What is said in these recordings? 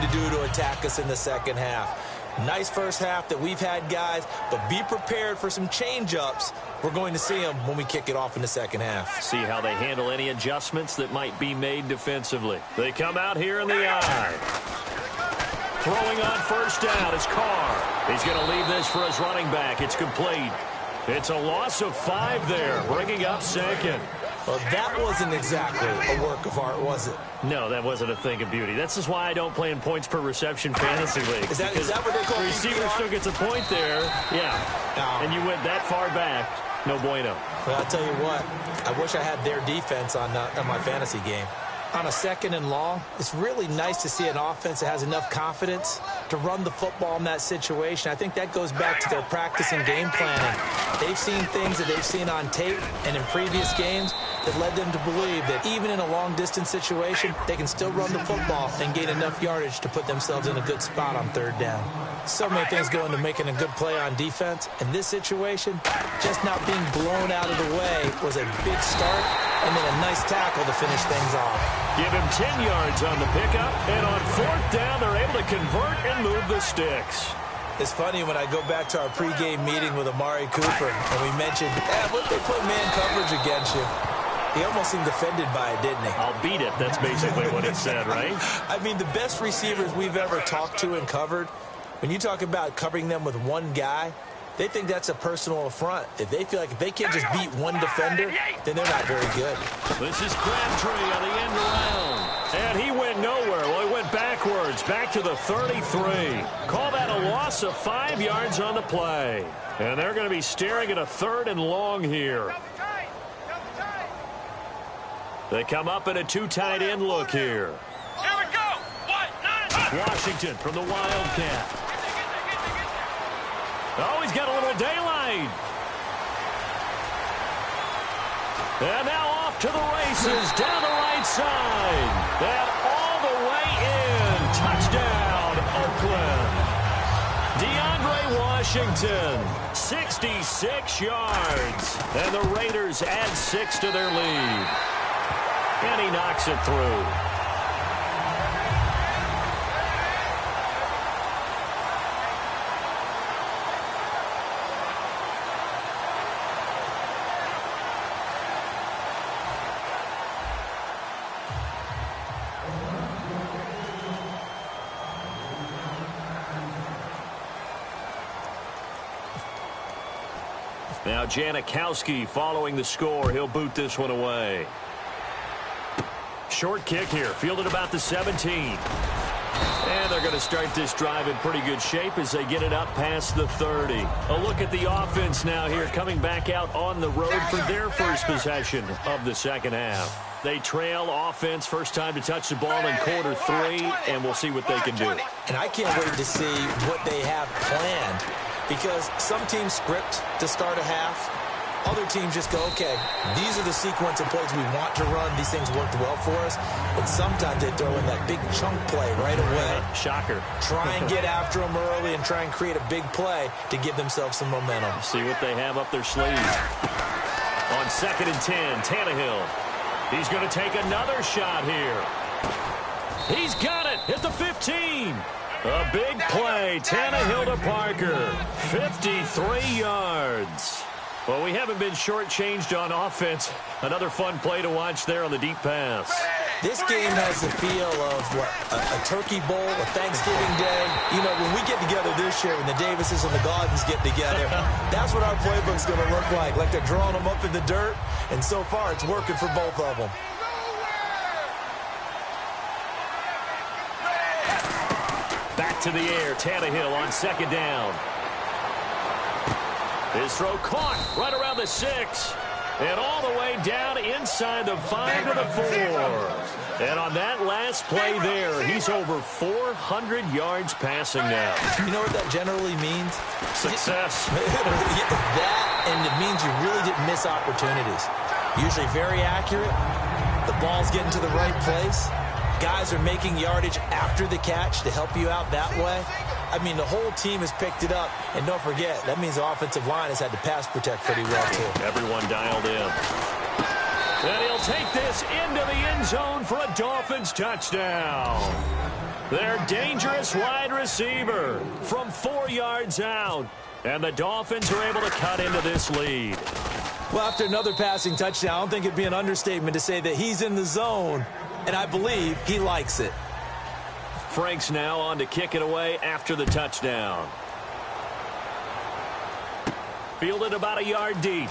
to do to attack us in the second half. Nice first half that we've had, guys, but be prepared for some change-ups. We're going to see them when we kick it off in the second half. See how they handle any adjustments that might be made defensively. They come out here in the eye. Throwing on first down is Carr. He's going to leave this for his running back. It's complete. It's a loss of 5 there, bringing up second. Well, that wasn't exactly a work of art, was it? No, that wasn't a thing of beauty. This is why I don't play in points per reception fantasy leagues. Is that what they call the receiver still gets a point there. Yeah. No. And you went that far back. No bueno. Well, I'll tell you what. I wish I had their defense on my fantasy game. On a second and long, it's really nice to see an offense that has enough confidence to run the football in that situation. I think that goes back to their practice and game planning. They've seen things that they've seen on tape and in previous games that led them to believe that even in a long-distance situation, they can still run the football and gain enough yardage to put themselves in a good spot on third down. So many things go into making a good play on defense. In this situation, just not being blown out of the way was a big start, and then a nice tackle to finish things off. Give him 10 yards on the pickup, and on fourth down, they're able to convert and move the sticks. It's funny when I go back to our pregame meeting with Amari Cooper, and we mentioned, what if they put man coverage against you? He almost seemed offended by it, didn't he? I'll beat it. That's basically what he said, right? I mean, the best receivers we've ever talked to and covered, when you talk about covering them with one guy, they think that's a personal affront. If they feel like if they can't just beat one defender, then they're not very good. This is Crabtree on the end around. And he went nowhere. Well, he went backwards, back to the 33. Call that a loss of 5 yards on the play. And they're going to be staring at a third and long here. They come up in a 2 tight end look here. Here we go. Washington from the Wildcat. Oh, he's got a little daylight. And now off to the races down the right side. And all the way in. Touchdown, Oakland. DeAndre Washington, 66 yards. And the Raiders add 6 to their lead. And he knocks it through. Now Janikowski following the score. He'll boot this one away. Short kick here, fielded about the 17. And they're going to start this drive in pretty good shape as they get it up past the 30. A look at the offense now here, coming back out on the road for their first possession of the second half. They trail offense, first time to touch the ball in quarter 3, and we'll see what they can do. And I can't wait to see what they have planned, because some teams script to start a half. Other teams just go, okay, these are the sequence of plays we want to run. These things worked well for us. And sometimes they throw in that big chunk play right away. Shocker. Try and get after them early and try and create a big play to give themselves some momentum. See what they have up their sleeve. On 2nd and 10, Tannehill. He's going to take another shot here. He's got it at the 15. A big play. Tannehill to Parker. 53 yards. Well, we haven't been shortchanged on offense. Another fun play to watch there on the deep pass. This game has the feel of, a Turkey Bowl, a Thanksgiving Day. You know, when we get together this year, when the Davises and the Gaudens get together, that's what our playbook's going to look like. Like they're drawing them up in the dirt, and so far it's working for both of them. Back to the air, Tannehill on 2nd down. His throw caught right around the 6. And all the way down inside the 5 to the 4. And on that last play there, he's over 400 yards passing now. You know what that generally means? Success. That, and it means you really didn't miss opportunities. Usually very accurate. The ball's getting to the right place. Guys are making yardage after the catch to help you out that way. I mean, the whole team has picked it up. And don't forget, that means the offensive line has had to pass protect pretty well, too. Everyone dialed in. And he'll take this into the end zone for a Dolphins touchdown. Their dangerous wide receiver from 4 yards out. And the Dolphins are able to cut into this lead. Well, after another passing touchdown, I don't think it'd be an understatement to say that he's in the zone, and I believe he likes it. Frank's now on to kick it away after the touchdown. Fielded about a yard deep.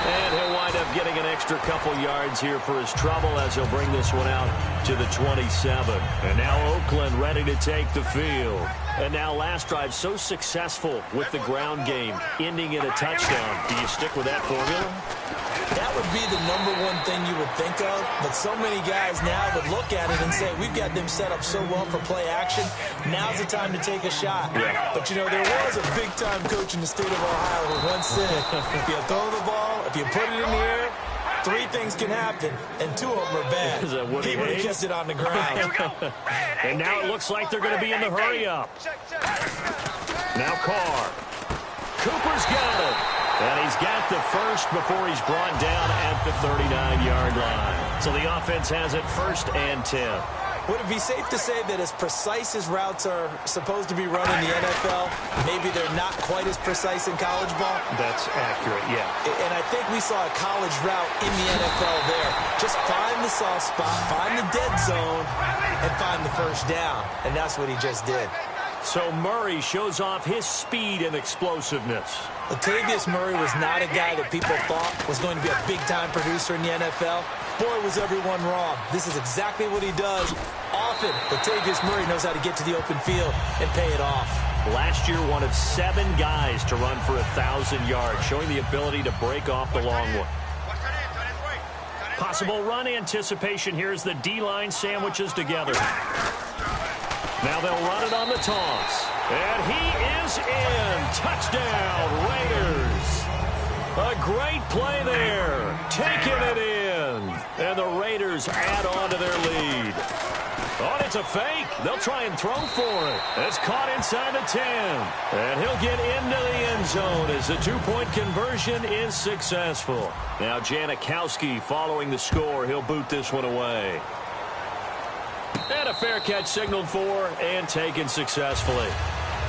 And he'll wind up getting an extra couple yards here for his trouble as he'll bring this one out to the 27. And now Oakland ready to take the field. And now last drive so successful with the ground game, ending in a touchdown. Do you stick with that formula? That would be the #1 thing you would think of, but so many guys now would look at it and say, we've got them set up so well for play action, now's the time to take a shot. Yeah. But, you know, there was a big-time coach in the state of Ohio who once said, if you throw the ball, if you put it in the air, 3 things can happen, and 2 of them are bad. He would have kept it on the ground. And now it looks like they're going to be in the hurry-up. Now Carr. Cooper's got it. And he's got the first before he's brought down at the 39-yard line. So the offense has it 1st and 10. Would it be safe to say that as precise as routes are supposed to be run in the NFL, maybe they're not quite as precise in college ball? That's accurate, yeah. And I think we saw a college route in the NFL there. Just find the soft spot, find the dead zone, and find the first down. And that's what he just did. So Murray shows off his speed and explosiveness. Latavius Murray was not a guy that people thought was going to be a big-time producer in the NFL. Boy, was everyone wrong. This is exactly what he does. Often, Latavius Murray knows how to get to the open field and pay it off. Last year, one of 7 guys to run for 1,000 yards, showing the ability to break off the long one. Possible run anticipation here as the D-line sandwiches together. Now they'll run it on the toss. And he is in. Touchdown, Raiders. A great play there. Taking it in. And the Raiders add on to their lead. Oh, it's a fake. They'll try and throw for it. It's caught inside the 10. And he'll get into the end zone as the 2-point conversion is successful. Now Janikowski following the score. He'll boot this one away. And a fair catch signaled for and taken successfully.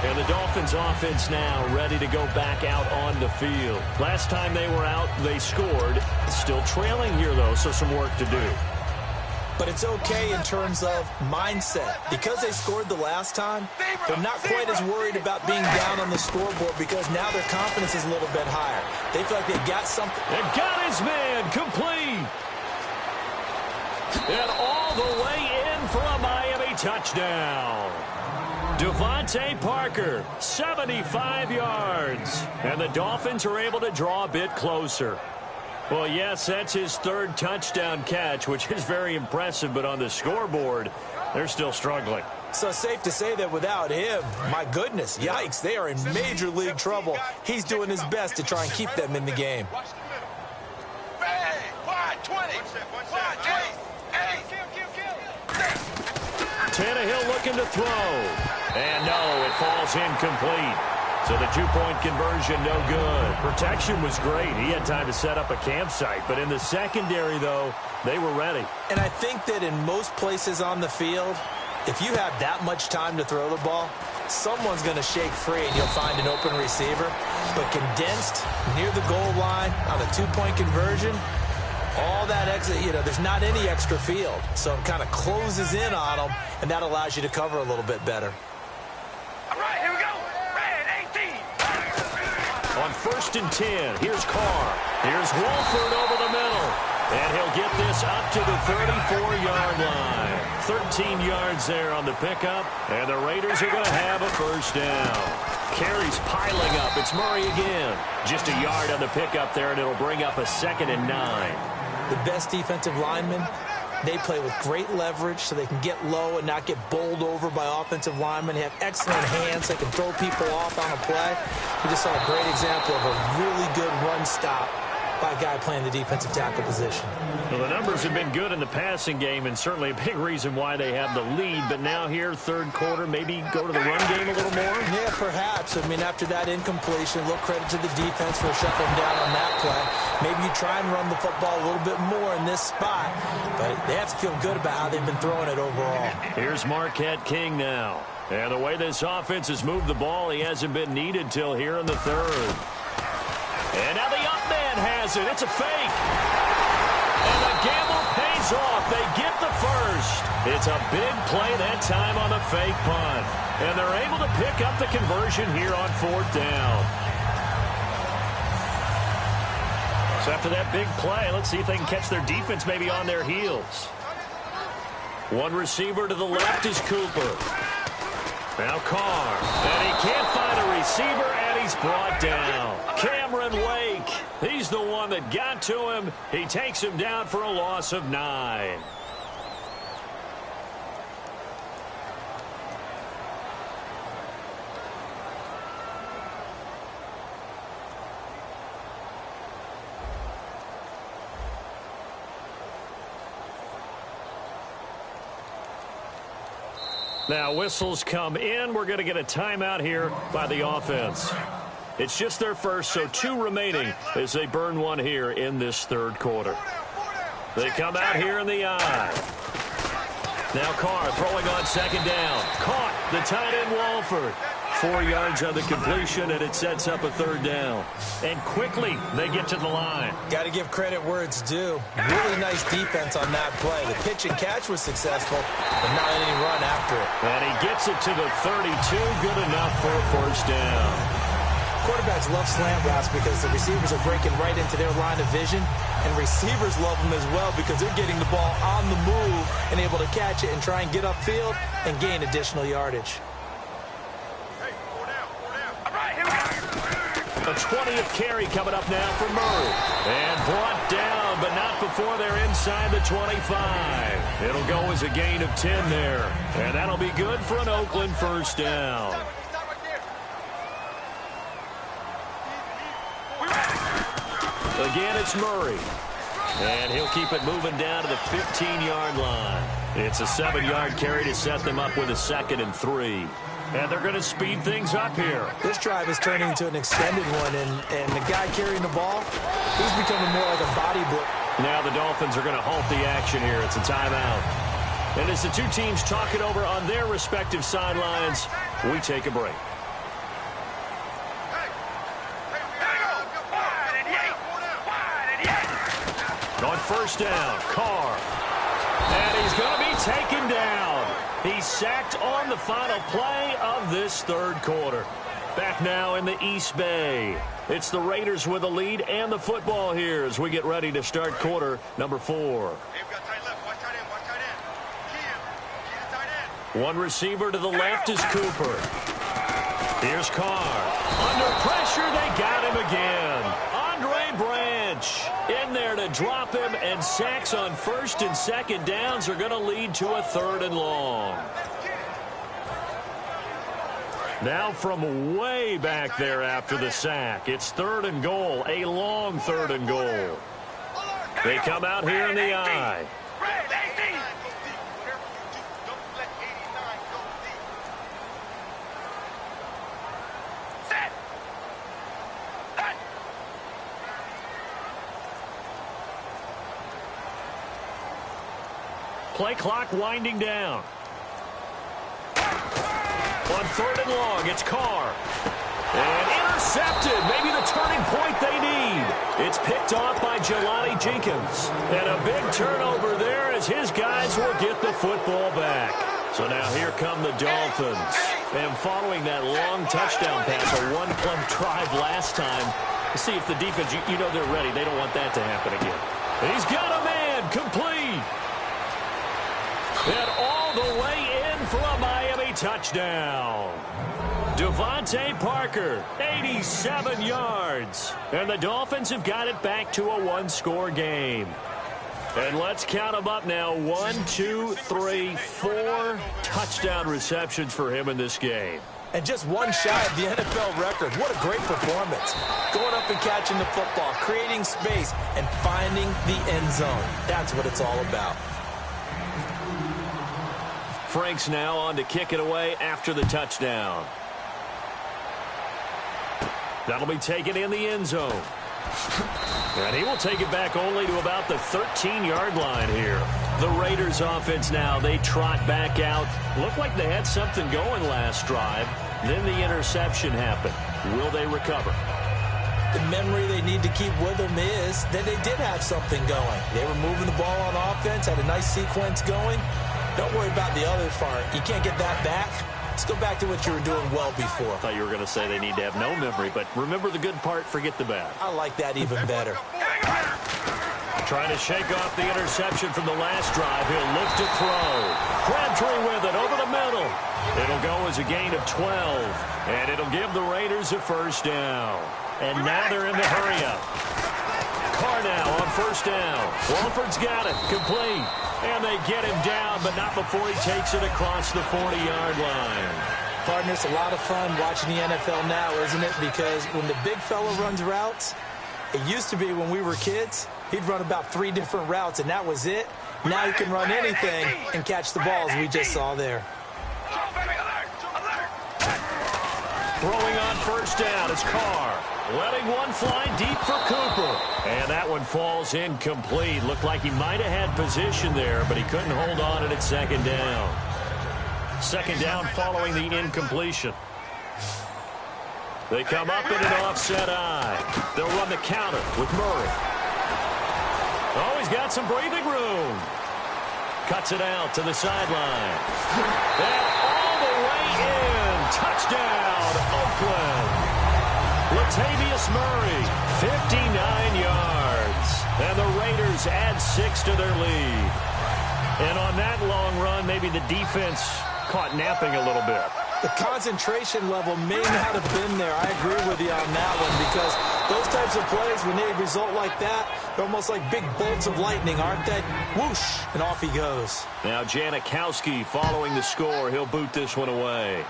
And the Dolphins offense now ready to go back out on the field. Last time they were out, they scored. Still trailing here, though, so some work to do. But it's okay in terms of mindset. Because they scored the last time, they're not quite as worried about being down on the scoreboard because now their confidence is a little bit higher. They feel like they've got something. And got his man complete. And all the way in for a Miami touchdown. Devontae Parker, 75 yards. And the Dolphins are able to draw a bit closer. Well, yes, that's his 3rd touchdown catch, which is very impressive, but on the scoreboard, they're still struggling. So safe to say that without him, my goodness, yikes, they are in major league trouble. He's doing his best to try and keep them in the game. Tannehill looking to throw. And no, it falls incomplete. So the 2-point conversion, no good. Protection was great. He had time to set up a campsite. But in the secondary, though, they were ready. And I think that in most places on the field, if you have that much time to throw the ball, someone's going to shake free and you'll find an open receiver. But condensed, near the goal line, on a 2-point conversion, all that exit, you know, there's not any extra field. So it kind of closes in on them, and that allows you to cover a little bit better. All right, here we go. Red 18. On 1st and 10, here's Carr. Here's Wolford over the middle. And he'll get this up to the 34-yard line. 13 yards there on the pickup. And the Raiders are going to have a 1st down. Carries piling up. It's Murray again. Just a yard on the pickup there, and it'll bring up a 2nd and 9. The best defensive linemen, they play with great leverage so they can get low and not get bowled over by offensive linemen. They have excellent hands. They can throw people off on a play. We just saw a great example of a really good run stop by a guy playing the defensive tackle position. Well, the numbers have been good in the passing game, and certainly a big reason why they have the lead. But now here, third quarter, maybe go to the run game a little more? Yeah, perhaps. I mean, after that incompletion, a little credit to the defense for shutting them down on that play. Maybe you try and run the football a little bit more in this spot, but they have to feel good about how they've been throwing it overall. Here's Marquette King now. And the way this offense has moved the ball, he hasn't been needed till here in the third. And now the up man has it. It's a fake. And the gamble pays off. They get the first. It's a big play that time on the fake punt. And they're able to pick up the conversion here on fourth down. So after that big play, let's see if they can catch their defense maybe on their heels. One receiver to the left is Cooper. Now Carr. And he can't find a receiver, and he's brought down. Cameron Wake. He's the one that got to him. He takes him down for a loss of 9. Now whistles come in. We're going to get a timeout here by the offense. It's just their first, so 2 remaining as they burn one here in this third quarter. They come out here in the eye. Now Carr throwing on second down. Caught the tight end Walford. 4 yards on the completion, and it sets up a third down. And quickly they get to the line. Got to give credit where it's due. Really nice defense on that play. The pitch and catch was successful, but not any run after it. And he gets it to the 32. Good enough for a first down. Quarterbacks love slant routes because the receivers are breaking right into their line of vision, and receivers love them as well because they're getting the ball on the move and able to catch it and try and get upfield and gain additional yardage. A 20th carry coming up now for Murray. And brought down, but not before they're inside the 25. It'll go as a gain of 10 there. And that'll be good for an Oakland first down. Again, it's Murray. And he'll keep it moving down to the 15-yard line. It's a 7-yard carry to set them up with a 2nd and 3. And they're going to speed things up here. This drive is turning into an extended one, and the guy carrying the ball, he's becoming more like a body blow. Now the Dolphins are going to halt the action here. It's a timeout. And as the two teams talk it over on their respective sidelines, we take a break. On first down, Carr. And he's going to be taken down. He's sacked on the final play of this third quarter. Back now in the East Bay. It's the Raiders with the lead and the football here as we get ready to start quarter number 4. One receiver to the left is Cooper. Here's Carr. Under pressure, they got him again. Andre Branch in there to drop him, and sacks on first and second downs are going to lead to a 3rd and long. Now from way back there after the sack, it's 3rd and goal, a long 3rd and goal. They come out here in the eye. Play clock winding down. On 3rd and long, it's Carr. And intercepted. Maybe the turning point they need. It's picked off by Jelani Jenkins. And a big turnover there as his guys will get the football back. So now here come the Dolphins. And following that long touchdown pass, a one-play drive last time, to see if the defense, you know they're ready. They don't want that to happen again. He's got a man complete. And all the way in for a Miami touchdown. Devontae Parker, 87 yards. And the Dolphins have got it back to a one-score game. And let's count them up now. 1, 2, 3, 4 touchdown receptions for him in this game. And just one shy of the NFL record. What a great performance. Going up and catching the football, creating space, and finding the end zone. That's what it's all about. Frank's now on to kick it away after the touchdown. That'll be taken in the end zone. And he will take it back only to about the 13-yard line here. The Raiders offense now, they trot back out. Looked like they had something going last drive. Then the interception happened. Will they recover? The memory they need to keep with them is that they did have something going. They were moving the ball on offense, had a nice sequence going. Don't worry about the other part. You can't get that back. Let's go back to what you were doing well before. I thought you were going to say they need to have no memory, but remember the good part, forget the bad. I like that even better. Trying to shake off the interception from the last drive. He'll look to throw. Crabtree with it over the middle. It'll go as a gain of 12, and it'll give the Raiders a first down. And now they're in the hurry-up. Carr now on first down. Walford's got it. Complete. And they get him down, but not before he takes it across the 40-yard line. Partner, it's a lot of fun watching the NFL now, isn't it? Because when the big fella runs routes, it used to be when we were kids, he'd run about 3 different routes, and that was it. Now he can run anything and catch the balls we just saw there. Throwing on first down is Carr. Letting one fly deep for Cooper. And that one falls incomplete. Looked like he might have had position there, but he couldn't hold on at second down. Second down following the incompletion. They come up in an offset eye. They'll run the counter with Murray. Oh, he's got some breathing room. Cuts it out to the sideline. And all the way in. Touchdown, Oakland. Latavius Murray, 59 yards. And the Raiders add 6 to their lead. And on that long run, maybe the defense caught napping a little bit. The concentration level may not have been there. I agree with you on that one, because those types of plays, when they result like that, they're almost like big bolts of lightning, aren't they? Whoosh, and off he goes. Now Janikowski following the score. He'll boot this one away.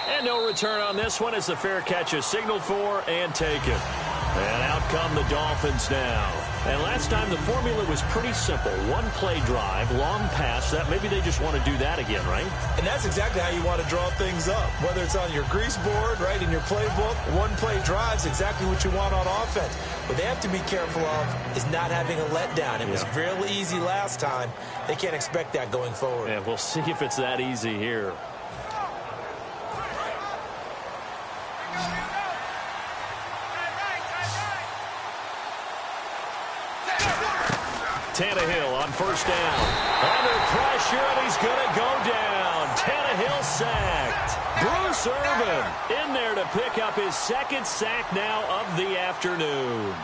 And no return on this one as the fair catch is signaled for and taken. And out come the Dolphins now. And last time the formula was pretty simple. One play drive, long pass. That maybe they just want to do that again, right? And that's exactly how you want to draw things up. Whether it's on your grease board, right, in your playbook, one play drive's exactly what you want on offense. What they have to be careful of is not having a letdown. It was real easy last time. They can't expect that going forward. Yeah, we'll see if it's that easy here. Tannehill on first down. Under pressure, and he's going to go down. Tannehill sacked. Bruce Irvin in there to pick up his second sack now of the afternoon.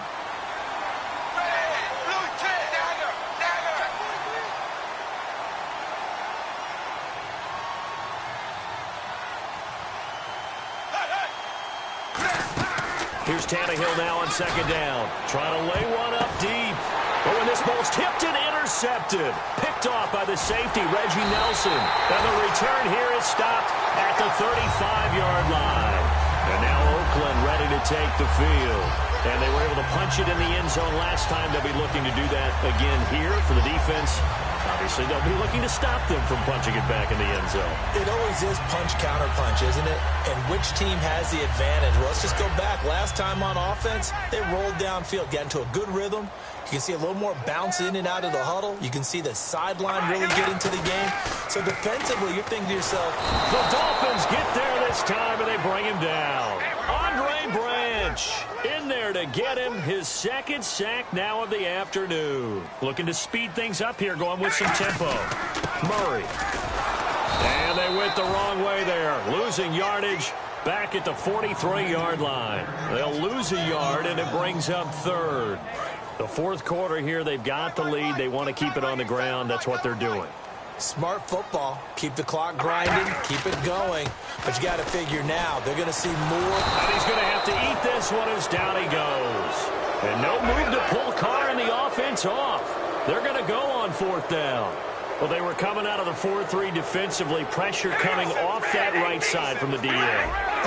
Here's Tannehill now on second down. Trying to lay one up deep. Oh, and this ball's tipped and intercepted. Picked off by the safety, Reggie Nelson. And the return here is stopped at the 35-yard line. And now Oakland ready to take the field. And they were able to punch it in the end zone last time. They'll be looking to do that again here for the defense. Obviously, they'll be looking to stop them from punching it back in the end zone. It always is punch-counter-punch, isn't it? And which team has the advantage? Well, let's just go back. Last time on offense, they rolled downfield, got into a good rhythm. You can see a little more bounce in and out of the huddle. You can see the sideline really get into the game. So defensively, you're thinking to yourself, the Dolphins get there this time, and they bring him down. Andre Branch in there to get him his second sack now of the afternoon. Looking to speed things up here, going with some tempo. Murray. And they went the wrong way there. Losing yardage back at the 43-yard line. They'll lose a yard, and it brings up third. The fourth quarter here, they've got the lead. They want to keep it on the ground. That's what they're doing. Smart football. Keep the clock grinding. Keep it going. But you got to figure now, they're going to see more. And he's going to have to eat this one as down he goes. And no move to pull Carr and the offense off. They're going to go on fourth down. Well, they were coming out of the 4-3 defensively. Pressure coming off that right side from the DA.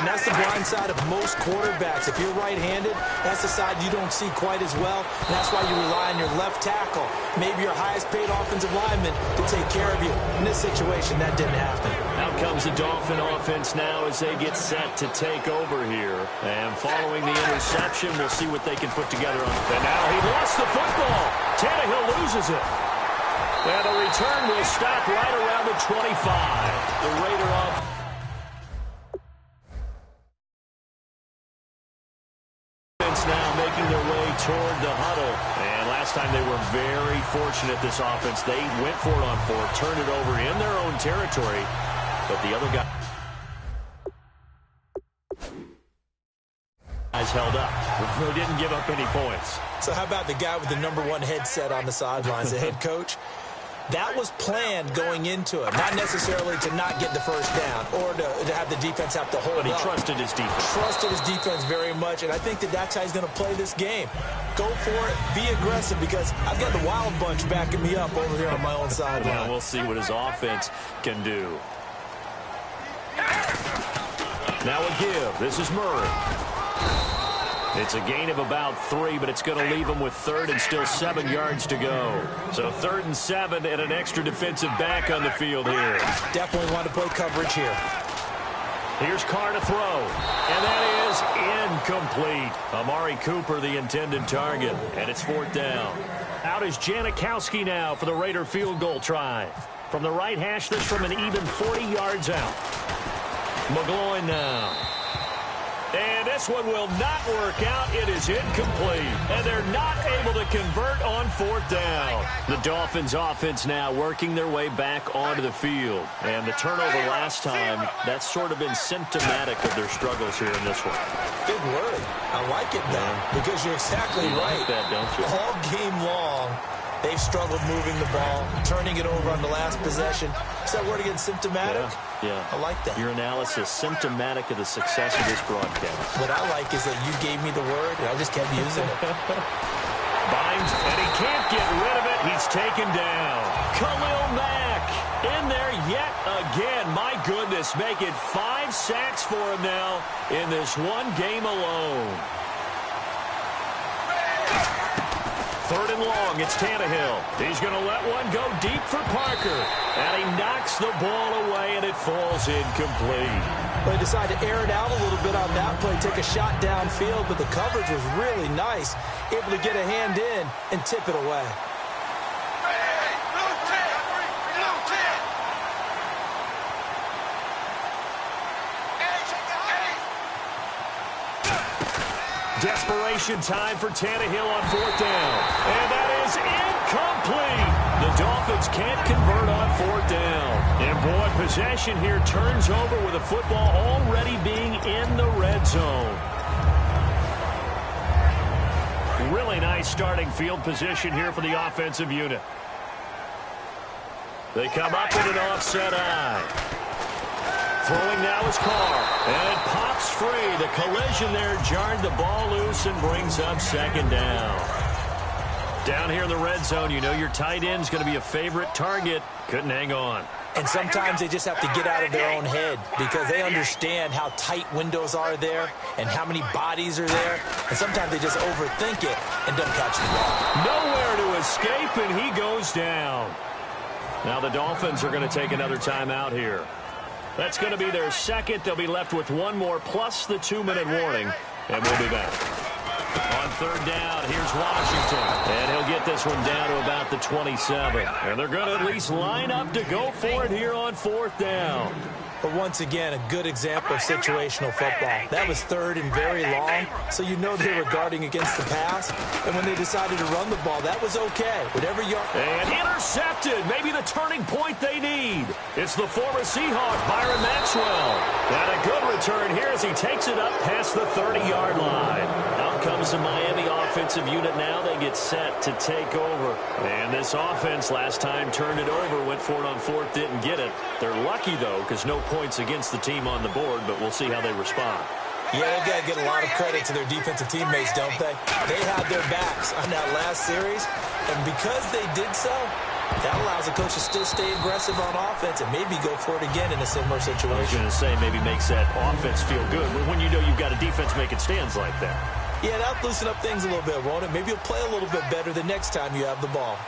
And that's the blind side of most quarterbacks. If you're right-handed, that's the side you don't see quite as well. And that's why you rely on your left tackle, maybe your highest-paid offensive lineman, to take care of you. In this situation, that didn't happen. Out comes the Dolphin offense now as they get set to take over here. And following the interception, we'll see what they can put together on. And now he lost the football. Tannehill loses it. And the return will stop right around the 25. The Raider off. Now making their way toward the huddle. And last time they were very fortunate, this offense. They went for it on fourth, turned it over in their own territory. But the other guys held up. They didn't give up any points. So how about the guy with the #1 headset on the sidelines, the head coach? That was planned going into it, not necessarily to not get the first down or to have the defense have to hold up. But he trusted his defense. Trusted his defense very much, and I think that's how he's going to play this game. Go for it, be aggressive, because I've got the wild bunch backing me up over here on my own sideline. Well, we'll see what his offense can do. Now a give. This is Murray. It's a gain of about 3, but it's going to leave them with third and still 7 yards to go. So 3rd and 7 and an extra defensive back on the field here. Definitely want to play coverage here. Here's Carr to throw. And that is incomplete. Amari Cooper, the intended target. And it's 4th down. Out is Janikowski now for the Raider field goal try. From the right hash, this from an even 40 yards out. McGloin now. And this one will not work out. It is incomplete. And they're not able to convert on 4th down. The Dolphins offense now working their way back onto the field. And the turnover last time, that's sort of been symptomatic of their struggles here in this one. Good word. I like it, though, because you're exactly right. Like that, don't you? All game long, they've struggled moving the ball, turning it over on the last possession. Is that word again, symptomatic? Yeah. I like that. Your analysis, symptomatic of the success of this broadcast. What I like is that you gave me the word, and I just kept using it. Binds, and he can't get rid of it. He's taken down. Khalil Mack in there yet again. My goodness, make it 5 sacks for him now in this one game alone. 3rd and long, it's Tannehill. He's going to let one go deep for Parker. And he knocks the ball away, and it falls incomplete. Well, he decided to air it out a little bit on that play, take a shot downfield, but the coverage was really nice. Able to get a hand in and tip it away. Desperation time for Tannehill on 4th down. And that is incomplete. The Dolphins can't convert on 4th down. And boy, possession here turns over with the football already being in the red zone. Really nice starting field position here for the offensive unit. They come up with an offset eye. Throwing now is Carr, and it pops free. The collision there jarred the ball loose and brings up 2nd down. Down here in the red zone, you know your tight end's going to be a favorite target. Couldn't hang on. And sometimes they just have to get out of their own head because they understand how tight windows are there and how many bodies are there. And sometimes they just overthink it and don't catch the ball. Nowhere to escape, and he goes down. Now the Dolphins are going to take another timeout here. That's going to be their 2nd. They'll be left with 1 more plus the 2-minute warning, and we'll be back. On 3rd down, here's Washington, and he'll get this one down to about the 27. And they're going to at least line up to go for it here on 4th down. But once again, a good example of situational football. That was 3rd and very long, so you know they were guarding against the pass. And when they decided to run the ball, that was okay. Whatever yard. And intercepted. Maybe the turning point they need. It's the former Seahawk, Byron Maxwell. And a good return here as he takes it up past the 30-yard line. Out comes the Miami offensive unit now. They get set to take over. And this offense last time turned it over, went for it on 4th, didn't get it. They're lucky, though, because no points against the team on the board, but we'll see how they respond. Yeah, they've got to get a lot of credit to their defensive teammates, don't they? They had their backs on that last series, and because they did so, That allows the coach to still stay aggressive on offense and maybe go for it again in a similar situation. I was going to say maybe makes that offense feel good, but when you know you've got a defense making stands like that. Yeah, that'll loosen up things a little bit, won't it? Maybe you'll play a little bit better the next time you have the ball.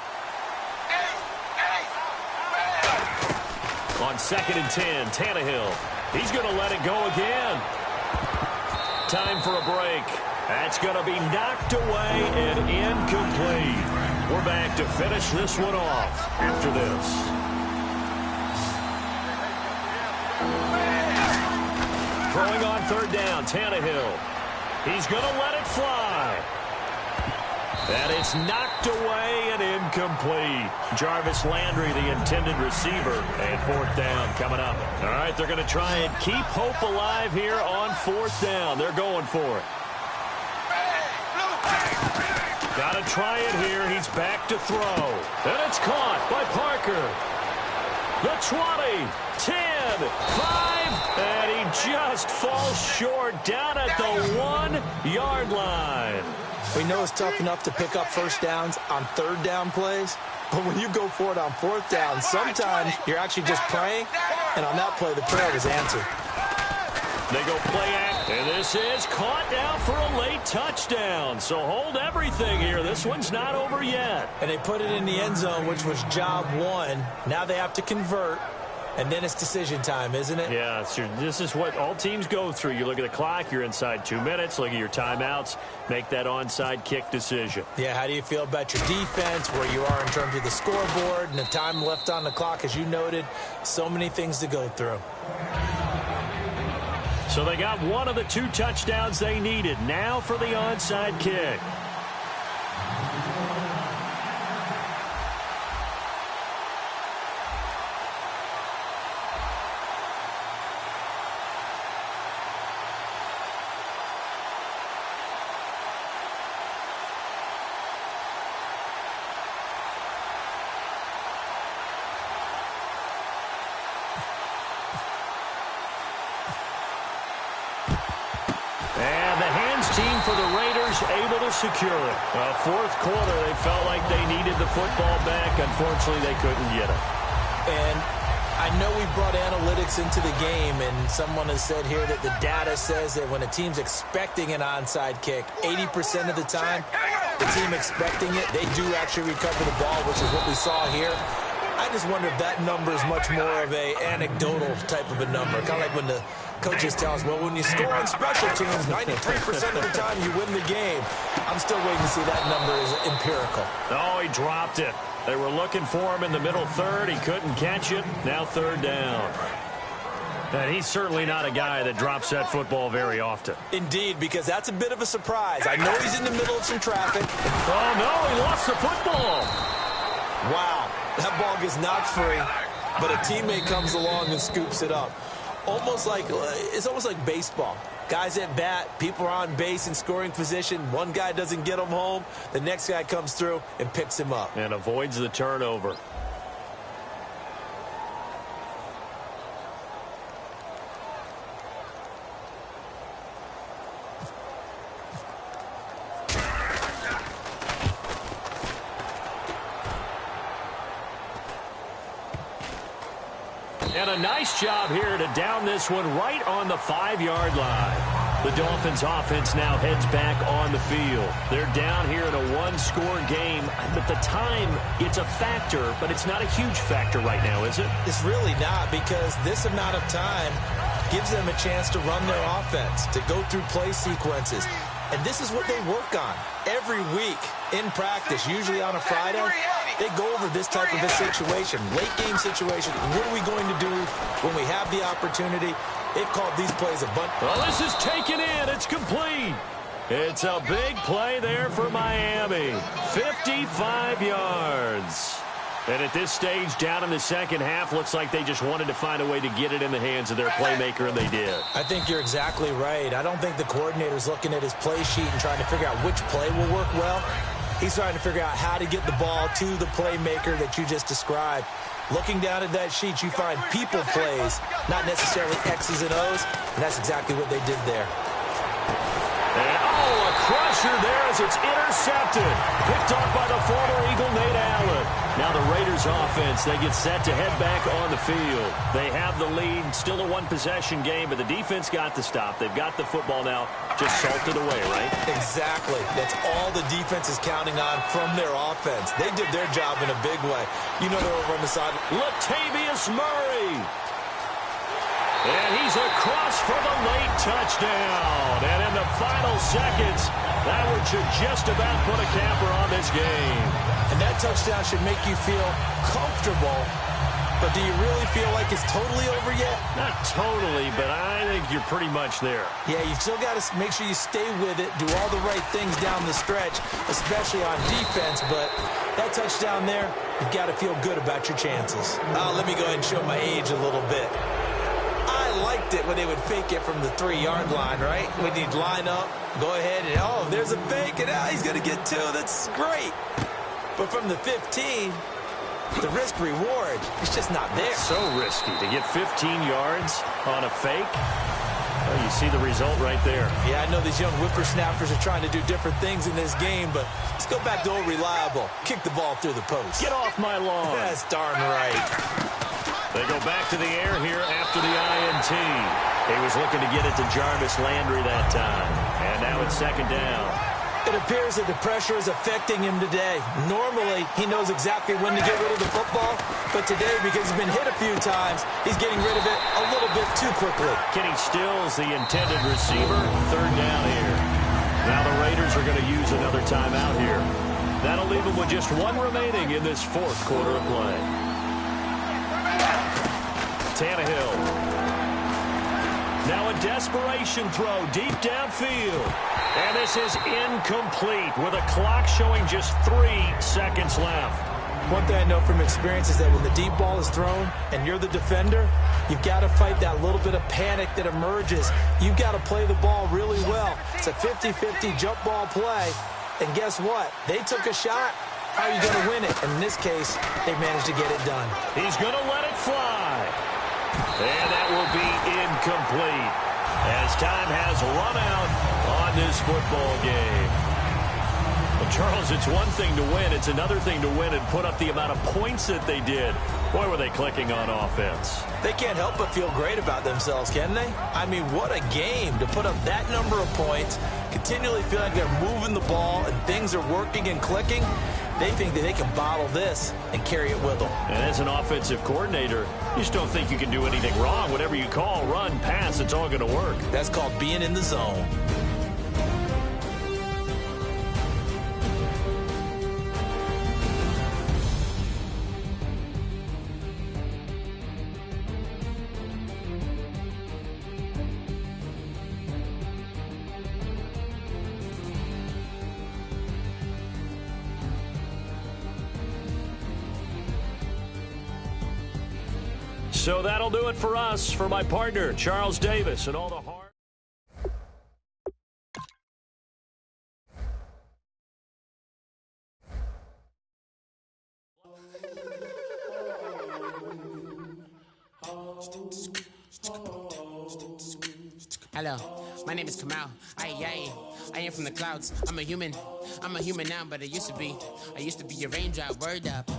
On 2nd and 10, Tannehill. He's going to let it go again. Time for a break. That's going to be knocked away and incomplete. We're back to finish this one off after this. Throwing on 3rd down, Tannehill. He's going to let it fly. And it's knocked away and incomplete. Jarvis Landry, the intended receiver. And 4th down coming up. All right, they're going to try and keep hope alive here on 4th down. They're going for it. Got to try it here. He's back to throw. And it's caught by Parker. The 20, 10, 5, and he just falls short down at the 1-yard line. We know it's tough enough to pick up first downs on 3rd down plays, but when you go for it on 4th down, sometimes you're actually just praying, and on that play, the prayer was answered. They go play act, and this is caught now for a late touchdown. So hold everything here. This one's not over yet. And they put it in the end zone, which was job 1. Now they have to convert, and then it's decision time, isn't it? Yeah, this is what all teams go through. You look at the clock, you're inside 2 minutes, look at your timeouts, make that onside kick decision. Yeah, how do you feel about your defense, where you are in terms of the scoreboard, and the time left on the clock, as you noted? So many things to go through. So they got one of the 2 touchdowns they needed. Now for the onside kick. For the Raiders, able to secure it. 4th quarter, they felt like they needed the football back. Unfortunately, they couldn't get it. And I know we brought analytics into the game, and someone has said here that the data says that when a team's expecting an onside kick, 80% of the time, the team expecting it, they do actually recover the ball, which is what we saw here. I just wonder if that number is much more of a anecdotal type of a number. Kind of like when the coaches tell us, well, when you score on special teams, 93% of the time you win the game. I'm still waiting to see that number is empirical. Oh, he dropped it. They were looking for him in the middle 3rd. He couldn't catch it. Now 3rd down. And he's certainly not a guy that drops that football very often. Indeed, because that's a bit of a surprise. I know he's in the middle of some traffic. Oh, no, he lost the football. Wow. That ball gets knocked free, but a teammate comes along and scoops it up. It's almost like baseball. Guys at bat, people are on base in scoring position. One guy doesn't get him home. The next guy comes through and picks him up. And avoids the turnover. And a nice job here to down this one right on the 5-yard line. The Dolphins offense now heads back on the field. They're down here in a 1-score game. But the time, it's a factor, but it's not a huge factor right now, is it? It's really not, because this amount of time gives them a chance to run their offense, to go through play sequences. And this is what they work on every week in practice, usually on a Friday. They go over this type of a situation, late game situation. What are we going to do when we have the opportunity? They've called these plays a bunch. Well, this is taken in. It's complete. It's a big play there for Miami. 55 yards. And at this stage, down in the second half, looks like they just wanted to find a way to get it in the hands of their playmaker, and they did. I think you're exactly right. I don't think the coordinator's looking at his play sheet and trying to figure out which play will work well. He's trying to figure out how to get the ball to the playmaker that you just described. Looking down at that sheet, you find people plays, not necessarily X's and O's, and that's exactly what they did there. And, a crusher there as it's intercepted. Picked off by the former Eagle, Nate Allen. Now the Raiders offense, they get set to head back on the field. They have the lead, still a one-possession game, but the defense got the stop. They've got the football now, just salted away, right? Exactly. That's all the defense is counting on from their offense. They did their job in a big way. You know they're over on the side. Latavius Murray. And he's across for the late touchdown. And in the final seconds, that should just about put a capper on this game. And that touchdown should make you feel comfortable. But do you really feel like it's totally over yet? Not totally, but I think you're pretty much there. Yeah, you've still got to make sure you stay with it, do all the right things down the stretch, especially on defense. But that touchdown there, you've got to feel good about your chances. Let me go ahead and show my age a little bit. I liked it when they would fake it from the 3-yard line, right? When you'd line up, go ahead, and oh, there's a fake, and he's going to get 2. That's great. But from the 15, the risk-reward, it's just not there. So risky to get 15 yards on a fake. Well, you see the result right there. Yeah, I know these young whippersnappers are trying to do different things in this game, but let's go back to old reliable. Kick the ball through the post. Get off my lawn. That's darn right. They go back to the air here after the INT. He was looking to get it to Jarvis Landry that time. And now it's second down. It appears that the pressure is affecting him today. Normally, he knows exactly when to get rid of the football, but today, because he's been hit a few times, he's getting rid of it a little bit too quickly. Kenny Stills, the intended receiver, third down here. Now the Raiders are going to use another timeout here. That'll leave them with just one remaining in this fourth quarter of play. Tannehill. Now a desperation throw deep downfield. And this is incomplete with a clock showing just 3 seconds left. One thing I know from experience is that when the deep ball is thrown and you're the defender, you've got to fight that little bit of panic that emerges. You've got to play the ball really well. It's a 50-50 jump ball play. And guess what? They took a shot. How are you going to win it? And in this case, they managed to get it done. He's going to let it fly. And that will be incomplete as time has run out on this football game. Well, Charles, it's one thing to win. It's another thing to win and put up the amount of points that they did. Boy, were they clicking on offense. They can't help but feel great about themselves, can they? I mean, what a game to put up that number of points, continually feeling like they're moving the ball and things are working and clicking. They think that they can bottle this and carry it with them. And as an offensive coordinator, you just don't think you can do anything wrong. Whatever you call, run, pass, it's all going to work. That's called being in the zone. So that'll do it for us. For my partner, Charles Davis, and all the hard... Hello, my name is Kamal. I am from the clouds. I'm a human now, but I used to be a raindrop. Word up.